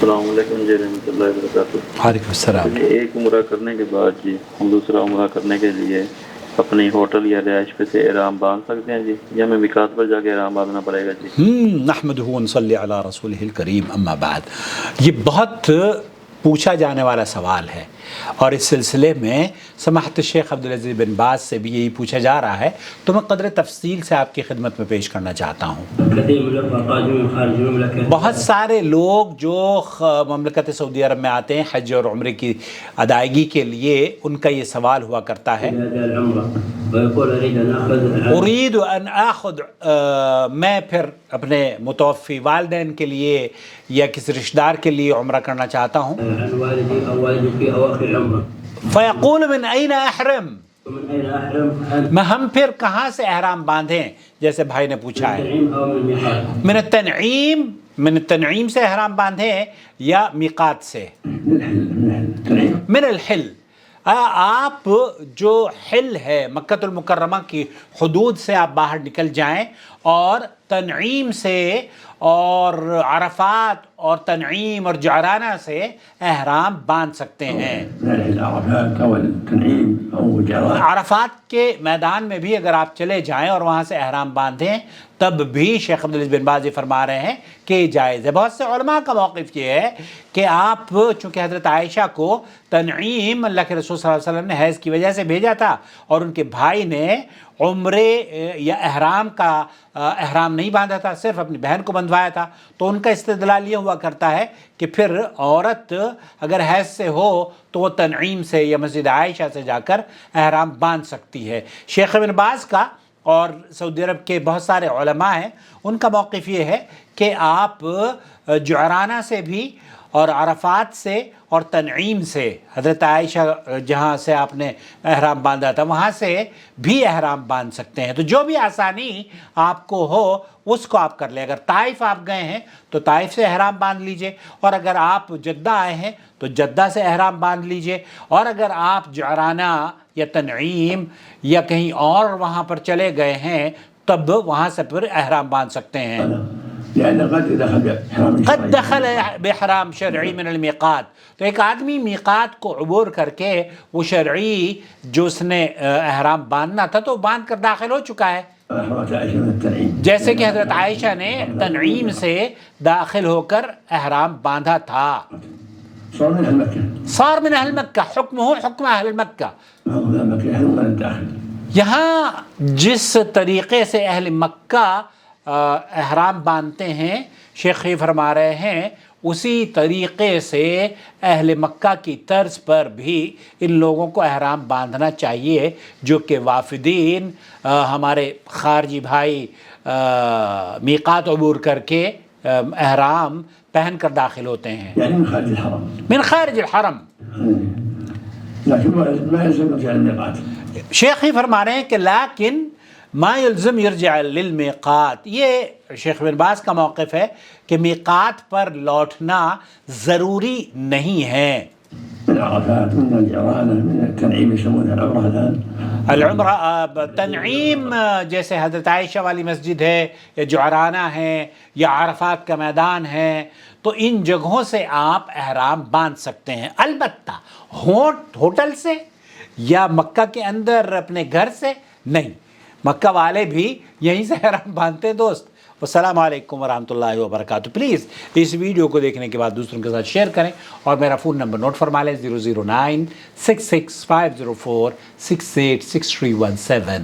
السلام علیکم جی رحمۃ اللہ وبرکاتہ۔ وعلیکم السلام۔ جی ایک عمرہ کرنے کے بعد جی ہم دوسرا عمرہ کرنے کے لیے اپنی ہوٹل یا رہائش پہ سے احرام باندھ سکتے ہیں جی، یا ہمیں میقات پر جا کے احرام باندھنا پڑے گا جی؟ نحمدہ ونصلی علی رسولہ الکریم، اما بعد، یہ بہت پوچھا جانے والا سوال ہے، اور اس سلسلے میں سماحت شیخ عبدالعزیز بن باز سے بھی یہی پوچھا جا رہا ہے، تو میں قدر تفصیل سے آپ کی خدمت میں پیش کرنا چاہتا ہوں۔ بہت سارے لوگ جو مملکت سعودی عرب میں آتے ہیں حج اور عمرے کی ادائیگی کے لیے، ان کا یہ سوال ہوا کرتا ہے، اريد ان آخذ، میں پھر اپنے متوفی والدین کے لیے یا کسی رشتہ دار کے لیے عمرہ کرنا چاہتا ہوں، فیقول من این احرم، میں ہم پھر کہاں سے احرام باندھیں؟ جیسے بھائی نے پوچھا ہے، من التنعیم سے احرام باندھیں یا میقات سے؟ من الحل، آپ جو حل ہے مکۃ المکرمہ کی حدود سے آپ باہر نکل جائیں، اور تنعیم سے اور عرفات اور تنعیم اور جعرانہ سے احرام باندھ سکتے ہیں۔ عرفات کے میدان میں بھی اگر آپ چلے جائیں اور وہاں سے احرام باندھیں، تب بھی شیخ عبدالعزیز بن باز فرما رہے ہیں کہ جائز ہے۔ بہت سے علماء کا موقف یہ ہے کہ آپ، چونکہ حضرت عائشہ کو تنعیم اللہ کے رسول صلی اللہ علیہ وسلم نے حیض کی وجہ سے بھیجا تھا، اور ان کے بھائی نے عمرے یا احرام کا احرام نہیں باندھا تھا، صرف اپنی بہن کو بندھوایا تھا، تو ان کا استدلال یہ ہوا کرتا ہے کہ پھر عورت اگر حیض سے ہو تو وہ تنعیم سے یا مسجد عائشہ سے جا کر احرام باندھ سکتی ہے۔ شیخ ابن باز کا اور سعودی عرب کے بہت سارے علماء ہیں، ان کا موقف یہ ہے کہ آپ جعرانہ سے بھی اور عرفات سے اور تنعیم سے، حضرت عائشہ جہاں سے آپ نے احرام باندھا تھا وہاں سے بھی احرام باندھ سکتے ہیں۔ تو جو بھی آسانی آپ کو ہو اس کو آپ کر لیں۔ اگر طائف آپ گئے ہیں تو طائف سے احرام باندھ لیجئے، اور اگر آپ جدہ آئے ہیں تو جدہ سے احرام باندھ لیجئے، اور اگر آپ جعرانہ یا تنعیم یا کہیں اور وہاں پر چلے گئے ہیں تب وہاں سے پھر احرام باندھ سکتے ہیں۔ قد دخل بحرام شرعی من المیقات، تو ایک آدمی میقات کو عبور کر کے وہ شرعی جو اس نے احرام باندھنا تھا تو باندھ کر داخل ہو چکا ہے، جیسے کہ حضرت عائشہ نے تنعیم سے داخل ہو کر احرام باندھا تھا۔ صار من اہل مکہ، حکم ہو حکم اہل مکہ۔ یہاں جس طریقے سے اہل مکہ احرام باندھتے ہیں، شیخ فرما رہے ہیں اسی طریقے سے اہل مکہ کی طرز پر بھی ان لوگوں کو احرام باندھنا چاہیے، جو کہ وافدین ہمارے خارجی بھائی میقات عبور کر کے احرام پہن کر داخل ہوتے ہیں، یعنی من خارج الحرم۔ لیکن ما يلزم يرجع للميقات۔ شیخ ہی فرما رہے ہیں کہ لیکن ما یلزم یرجع للمیقات، یہ شیخ بن باز کا موقف ہے کہ میقات پر لوٹنا ضروری نہیں ہے۔ من عرفات، من الجعرانة، من التنعيم يسمونها العمرة الآن، العمرہ تنعیم جیسے حضرت عائشہ والی مسجد ہے، یا جعرانہ ہے، یا عرفات کا میدان ہے، تو ان جگہوں سے آپ احرام باندھ سکتے ہیں، البتہ ہوٹل سے یا مکہ کے اندر اپنے گھر سے نہیں۔ مکہ والے بھی یہیں سے احرام باندھتے ہیں دوست۔ السلام علیکم ورحمۃ اللہ وبرکاتہ۔ پلیز اس ویڈیو کو دیکھنے کے بعد دوسروں کے ساتھ شیئر کریں، اور میرا فون نمبر نوٹ فرما لیں، 0096650468631 7۔